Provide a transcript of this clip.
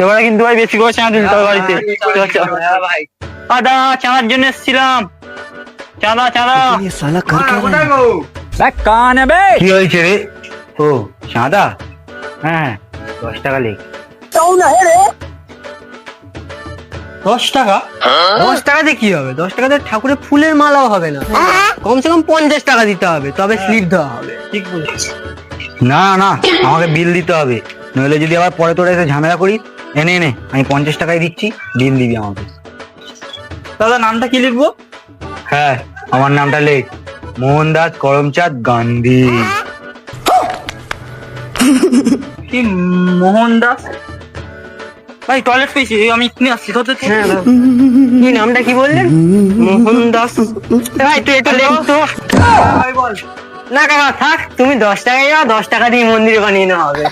এবারে কিন্তু ভাই বেশি করে চাঁদা দিতে হবে বাড়িতে। ভাই দাদা চাঁদার জন্য এসেছিলাম, চাঁদা চাঁদা। কি হয়েছে রে? ও চাঁদা, হ্যাঁ 10 টাকা লেখ। 10 টাকা? 10 টাকাতে কি হবে? 10 টাকাতে ঠাকুরের ফুলের মালাও হবে না, কমসে কম 50 টাকা দিতে হবে, তবে স্লিপ দেওয়া হবে। ঠিক বলেছিস। না না, আমাকে বিল দিতে হবে, নইলে যদি আবার পরে তোরা এসে ঝামেলা করিস। এনে এনে আমি 50 টাকায় দিচ্ছি, বিল দিবি আমাকে। দাদা নামটা কি লিখবো? হ্যাঁ আমার নামটা লেখ, মোহনদাস করমচাঁদ গান্ধী। কি মোহনদাস? ভাই টয়লেট পেয়েছি, আমি এক্ষুনি আসছি। কি নামটা কি বললেন? মোহনদাস। ভাই তুই একটু লেখ তো। ভাই বল। না কাকা থাক, তুমি 10 টাকায় যাও, 10 টাকা দিয়ে মন্দিরে বানিয়ে নেওয়া হবে।